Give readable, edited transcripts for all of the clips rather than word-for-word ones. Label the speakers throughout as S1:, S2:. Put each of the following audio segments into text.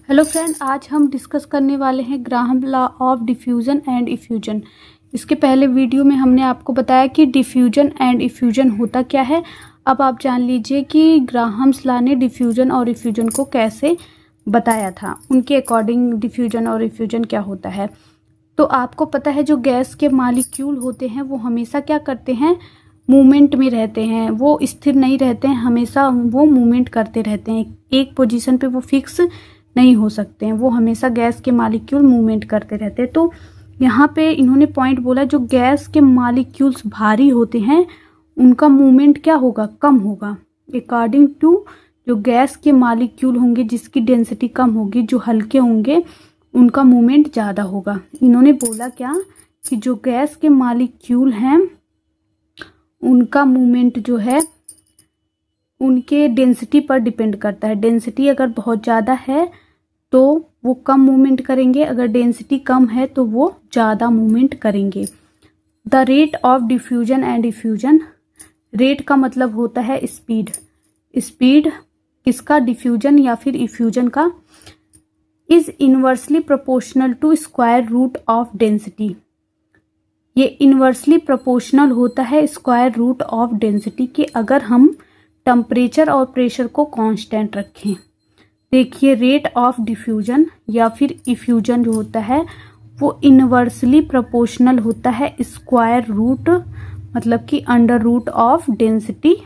S1: Hello friend, आज हम discuss करने वाले हैं Graham law of diffusion and effusion. इसके पहले वीडियो में हमने आपको बताया कि डिफ्यूजन एंड इफ्यूजन होता क्या है। अब आप जान लीजिए कि ग्राहम्स लॉ ने डिफ्यूजन और इफ्यूजन को कैसे बताया था, उनके अकॉर्डिंग डिफ्यूजन और इफ्यूजन क्या होता है। तो आपको पता है जो गैस के मालिक्यूल होते हैं वो हमेशा क्या करते हैं, मूवमेंट में रहते हैं, वो स्थिर नहीं रहते हैं, हमेशा वो मूवमेंट करते रहते हैं, एक पोजीशन पे वो फिक्स नहीं हो सकते हैं, वो हमेशा गैस के मालिक्यूल मूवमेंट करते रहते हैं। तो यहाँ पे इन्होंने पॉइंट बोला, जो गैस के मालिक्यूल्स भारी होते हैं उनका मूवमेंट क्या होगा, कम होगा। अकॉर्डिंग टू जो गैस के मालिक्यूल होंगे जिसकी डेंसिटी कम होगी, जो हल्के होंगे उनका मूवमेंट ज़्यादा होगा। इन्होंने बोला क्या कि जो गैस के मालिक्यूल हैं उनका मूवमेंट जो है उनके डेंसिटी पर डिपेंड करता है। डेंसिटी अगर बहुत ज़्यादा है तो वो कम मूवमेंट करेंगे, अगर डेंसिटी कम है तो वो ज़्यादा मूवमेंट करेंगे। The rate of diffusion and effusion, rate का मतलब होता है स्पीड। स्पीड किसका, डिफ्यूजन या फिर इफ्यूजन का, is inversely proportional to square root of density. ये इनवर्सली प्रोपोर्शनल होता है स्क्वायर रूट ऑफ डेंसिटी के, अगर हम टेम्परेचर और प्रेशर को कांस्टेंट रखें। देखिए, रेट ऑफ डिफ्यूजन या फिर इफ्यूजन जो होता है वो इनवर्सली प्रोपोर्शनल होता है स्क्वायर रूट, मतलब कि अंडर रूट ऑफ डेंसिटी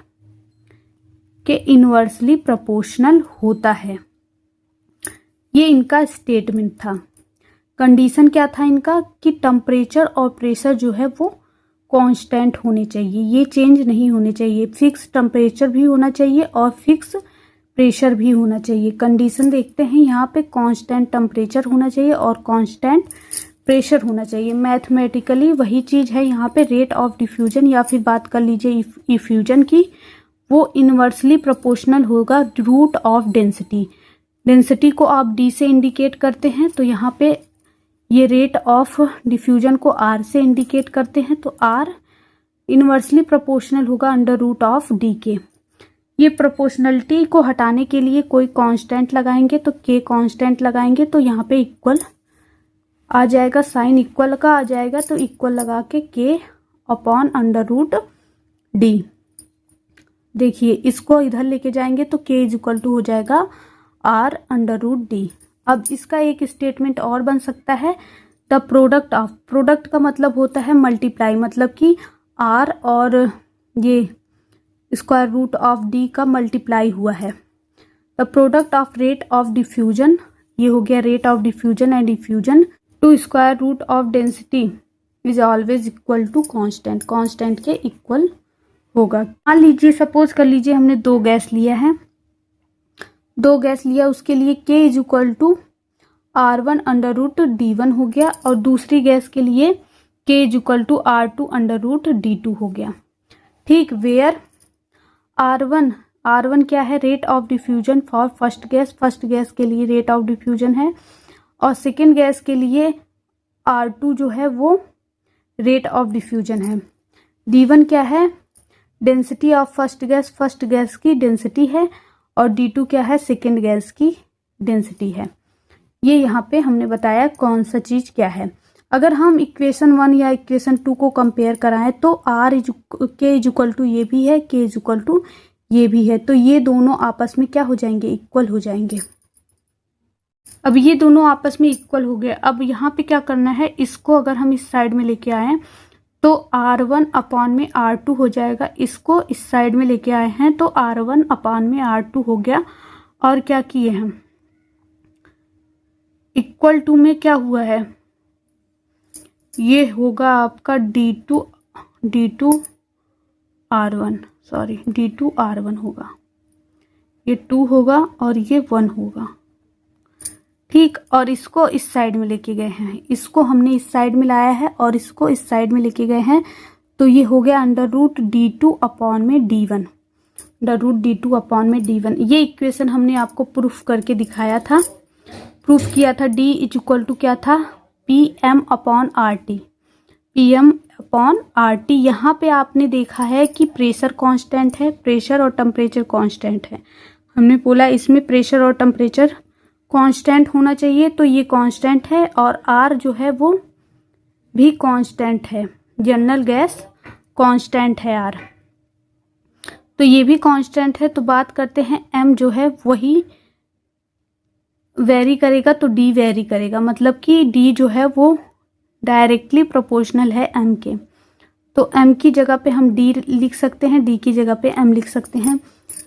S1: के इनवर्सली प्रोपोर्शनल होता है। ये इनका स्टेटमेंट था। कंडीशन क्या था इनका कि टेम्परेचर और प्रेशर जो है वो कांस्टेंट होने चाहिए, ये चेंज नहीं होने चाहिए। फिक्स टेम्परेचर भी होना चाहिए और फिक्स प्रेशर भी होना चाहिए। कंडीशन देखते हैं यहाँ पे, कांस्टेंट टेम्परेचर होना चाहिए और कांस्टेंट प्रेशर होना चाहिए। मैथमेटिकली वही चीज़ है यहाँ पे। रेट ऑफ डिफ्यूजन या फिर बात कर लीजिए इफ्यूजन की, वो इनवर्सली प्रोपोर्शनल होगा रूट ऑफ डेंसिटी। डेंसिटी को आप डी से इंडिकेट करते हैं, तो यहाँ पे ये रेट ऑफ डिफ्यूजन को आर से इंडिकेट करते हैं, तो आर इनवर्सली प्रोपोर्शनल होगा अंडर रूट ऑफ डी के। ये प्रोपोर्शनलिटी को हटाने के लिए कोई कांस्टेंट लगाएंगे, तो के कांस्टेंट लगाएंगे तो यहाँ पे इक्वल आ जाएगा, साइन इक्वल का आ जाएगा, तो इक्वल लगा के के अपॉन अंडर रूट डी। देखिए, इसको इधर लेके जाएंगे तो के इज इक्वल टू हो जाएगा आर अंडर रूट डी। अब इसका एक स्टेटमेंट और बन सकता है, द प्रोडक्ट ऑफ, प्रोडक्ट का मतलब होता है मल्टीप्लाई, मतलब कि आर और ये स्क्वायर रूट ऑफ डी का मल्टीप्लाई हुआ है। The product of rate of diffusion, ये हो गया rate of diffusion and diffusion to square root of density is always equal to constant, constant के इक्वल होगा। मान लीजिए, सपोज कर लीजिए हमने दो गैस लिया है, दो गैस लिया, उसके लिए K is equal to R1 under root D1 हो गया, और दूसरी गैस के लिए K is equal to R2 under root D2 हो गया। ठीक, वेयर R1 क्या है, rate of diffusion for first gas, first gas के लिए रेट ऑफ डिफ्यूजन है, और सेकेंड गैस के लिए R2 जो है वो रेट ऑफ डिफ्यूजन है। D1 क्या है, डेंसिटी ऑफ फर्स्ट गैस की डेंसिटी है, और D2 क्या है, सेकेंड गैस की डेंसिटी है। ये यहाँ पे हमने बताया कौन सा चीज़ क्या है। अगर हम इक्वेशन 1 या इक्वेशन 2 को कंपेयर कराएं तो के इज इक्वल टू ये भी है, के इज इक्वल टू ये भी है, तो ये दोनों आपस में क्या हो जाएंगे, इक्वल हो जाएंगे। अब ये दोनों आपस में इक्वल हो गए। अब यहाँ पे क्या करना है, इसको अगर हम इस साइड में लेके आए तो R1 अपॉन में R2 हो जाएगा, इसको इस साइड में लेके आए हैं तो R1 अपॉन में R2 हो गया, और क्या किए हम, इक्वल टू में क्या हुआ है, ये होगा आपका D2 R1 होगा, ये 2 होगा और ये 1 होगा। ठीक, और इसको इस साइड में लेके गए हैं, इसको हमने इस साइड में लाया है और इसको इस साइड में लेके गए हैं, तो ये हो गया अंडर रूट D2 अपॉन में D1, under root D2 upon में D1। ये इक्वेशन हमने आपको प्रूफ करके दिखाया था, प्रूफ किया था। D इज इक्वल टू क्या था, PM upon RT, PM upon RT। यहाँ पे आपने देखा है कि प्रेशर कांस्टेंट है, प्रेशर और टेम्परेचर कांस्टेंट है। हमने बोला इसमें प्रेशर और टेम्परेचर कांस्टेंट होना चाहिए, तो ये कांस्टेंट है और आर जो है वो भी कांस्टेंट है। जनरल गैस कांस्टेंट है आर, तो ये भी कांस्टेंट है। तो बात करते हैं एम जो है वही वेरी करेगा, तो डी वेरी करेगा, मतलब कि डी जो है वो डायरेक्टली प्रोपोर्शनल है एम के। तो एम की जगह पे हम डी लिख सकते हैं, डी की जगह पे एम लिख सकते हैं।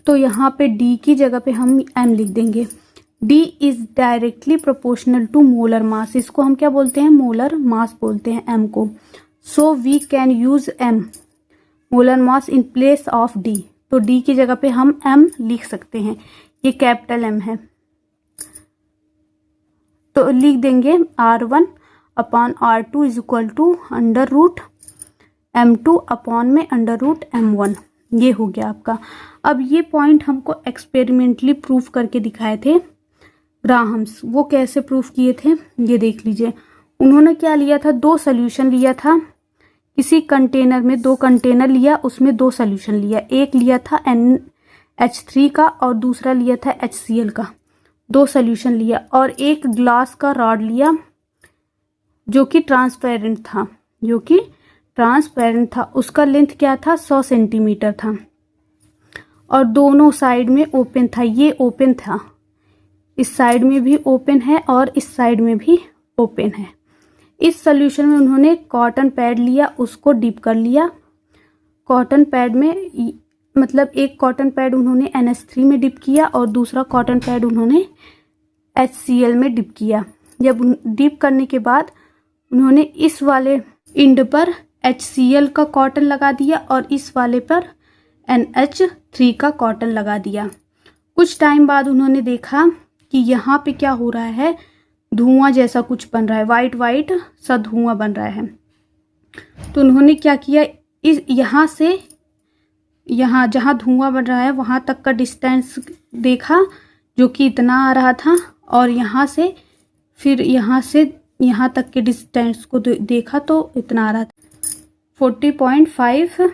S1: तो यहाँ पे डी की जगह पे हम एम लिख देंगे। D is directly proportional to molar mass, इसको हम क्या बोलते हैं, मोलर मास बोलते हैं एम को। So we can use M molar mass in place of D, तो डी की जगह पे हम एम लिख सकते हैं, ये कैपिटल एम है। तो लिख देंगे R1 upon R2 is equal to under root M2 upon में अंडर रूट M1, ये हो गया आपका। अब ये पॉइंट हमको एक्सपेरिमेंटली प्रूफ करके दिखाए थे ग्राहम्स। वो कैसे प्रूफ किए थे ये देख लीजिए। उन्होंने क्या लिया था, 2 सोल्यूशन लिया था किसी कंटेनर में, 2 कंटेनर लिया, उसमें 2 सोल्यूशन लिया। एक लिया था NH3 का और दूसरा लिया था HCl का, 2 सोल्यूशन लिया। और एक ग्लास का रॉड लिया जो कि ट्रांसपेरेंट था, उसका लेंथ क्या था, 100 सेंटीमीटर था और दोनों साइड में ओपन था। ये ओपन था, इस साइड में भी ओपन है और इस साइड में भी ओपन है। इस सोल्यूशन में उन्होंने कॉटन पैड लिया, उसको डिप कर लिया कॉटन पैड में, मतलब एक कॉटन पैड उन्होंने NH3 में डिप किया और दूसरा कॉटन पैड उन्होंने HCl में डिप किया। जब डिप करने के बाद उन्होंने इस वाले एंड पर HCl का कॉटन लगा दिया और इस वाले पर NH3 का कॉटन लगा दिया। कुछ टाइम बाद उन्होंने देखा कि यहाँ पे क्या हो रहा है, धुआं जैसा कुछ बन रहा है, वाइट वाइट सा धुआं बन रहा है। तो उन्होंने क्या किया, इस यहाँ से यहाँ जहाँ धुआं बन रहा है वहाँ तक का डिस्टेंस देखा जो कि इतना आ रहा था, और यहाँ से फिर यहाँ से यहाँ तक के डिस्टेंस को देखा तो इतना आ रहा था 40.5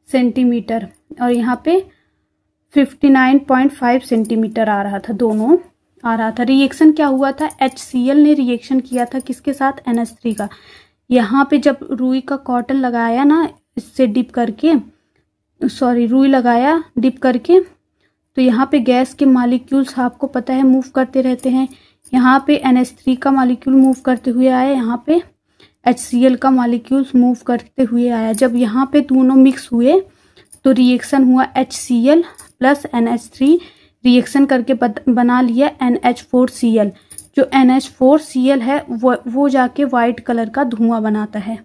S1: सेंटीमीटर और यहाँ पे 59.5 सेंटीमीटर आ रहा था, दोनों आ रहा था। रिएक्शन क्या हुआ था, HCl ने रिएक्शन किया था किसके साथ, NH3 का। यहाँ पे जब रुई का कॉटन लगाया ना, इससे डिप करके, रुई लगाया डिप करके, तो यहाँ पे गैस के मॉलिक्यूल्स आपको पता है मूव करते रहते हैं। यहाँ पे NH3 का मॉलिक्यूल मूव करते हुए आया, यहाँ पे HCl का मॉलिक्यूल्स मूव करते हुए आया। जब यहाँ पे दोनों मिक्स हुए तो रिएक्शन हुआ, HCl प्लस NH3 रिएक्शन करके बना लिया NH4Cl। जो NH4Cl है वो जाके वाइट कलर का धुआं बनाता है,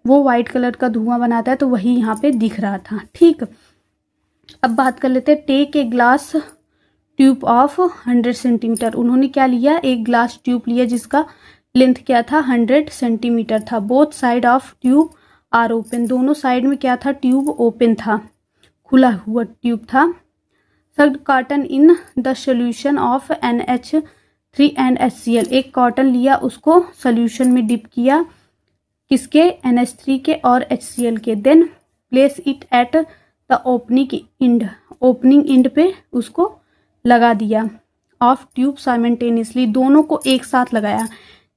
S1: वो वाइट कलर का धुआं बनाता है, तो वही यहाँ पे दिख रहा था। ठीक, अब बात कर लेते हैं। Take a glass tube of 100 centimetre. उन्होंने क्या लिया, एक ग्लास ट्यूब लिया जिसका लेंथ क्या था, 100 सेंटीमीटर था। Both side of tube are open, दोनों साइड में क्या था, ट्यूब ओपन था, खुला हुआ ट्यूब था। Sucked cotton in the solution of NH3 and HCl। एक कॉटन लिया, उसको सोल्यूशन में डिप किया, किसके, NH3 के और HCl के। Then place it at the opening end पे उसको लगा दिया ऑफ ट्यूब साइमल्टेनियसली, दोनों को एक साथ लगाया।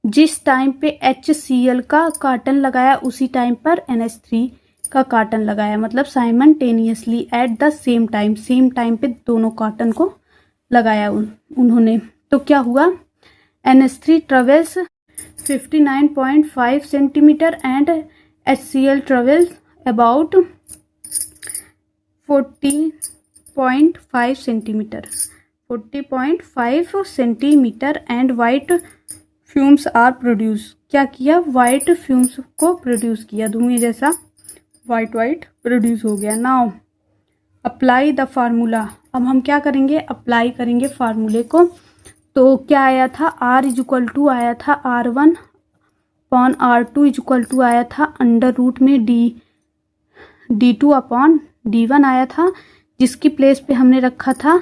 S1: जिस टाइम पे HCl का कॉटन लगाया उसी टाइम पर NH3 का कॉटन लगाया, मतलब simultaneously at the same time पे दोनों कॉटन को लगाया उन्होंने। तो क्या हुआ, NH3 travels 59.5 centimetre and HCl travels about 40.5 centimetre and white fumes are produce. क्या किया, वाइट फ्यूम्स को प्रोड्यूस किया, धुएं जैसा वाइट प्रोड्यूस हो गया। Now apply the formula. अब हम क्या करेंगे, अप्लाई करेंगे फार्मूले को। तो क्या आया था, R इज इक्वल टू आया था R1 upon R2 is equal to आया था अंडर रूट में D2 अपॉन D1 आया था, जिसकी प्लेस पे हमने रखा था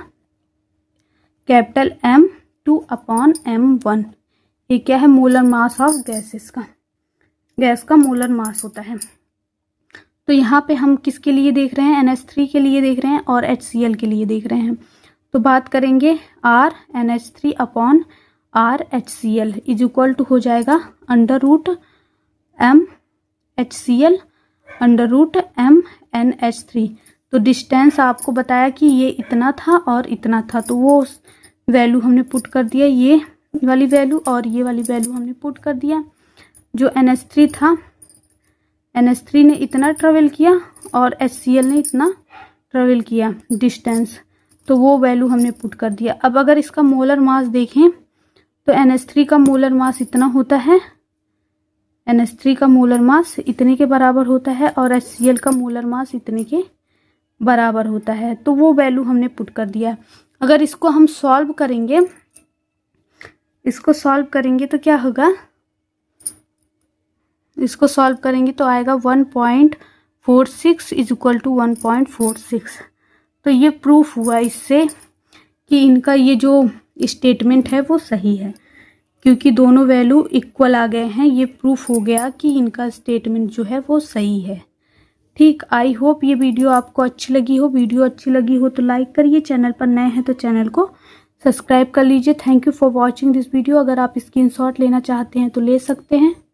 S1: कैपिटल M2 अपॉन M1। ये क्या है, मोलर मास ऑफ गैसेस का, गैस का मोलर मास होता है। तो यहाँ पे हम किसके लिए देख रहे हैं, NH3 के लिए देख रहे हैं और HCl के लिए देख रहे हैं। तो बात करेंगे RNH3 upon RHCl is equal to हो जाएगा √MHCl √MNH3। तो डिस्टेंस आपको बताया कि ये इतना था और इतना था, तो वो वैल्यू हमने पुट कर दिया, ये वाली वैल्यू और ये वाली वैल्यू हमने पुट कर दिया। जो NH3 था, NH3 ने इतना ट्रेवल किया और HCl ने इतना ट्रेवल किया डिस्टेंस, तो वो वैल्यू हमने पुट कर दिया। अब अगर इसका मोलर मास देखें तो NH3 का मोलर मास इतना होता है, NH3 का मोलर मास इतने के बराबर होता है और HCl का मोलर मास इतने के बराबर होता है, तो वो वैल्यू हमने पुट कर दिया। अगर इसको हम सॉल्व करेंगे, तो क्या होगा, इसको सॉल्व करेंगे तो आएगा 1.46 इज इक्वल टू 1.46। तो ये प्रूफ हुआ इससे कि इनका ये जो स्टेटमेंट है वो सही है, क्योंकि दोनों वैल्यू इक्वल आ गए हैं। ये प्रूफ हो गया कि इनका स्टेटमेंट जो है वो सही है। ठीक, आई होप ये वीडियो आपको अच्छी लगी हो। वीडियो अच्छी लगी हो तो लाइक करिए, चैनल पर नए हैं तो चैनल को सब्सक्राइब कर लीजिए। Thank you for watching this video. अगर आप स्क्रीनशॉट लेना चाहते हैं तो ले सकते हैं।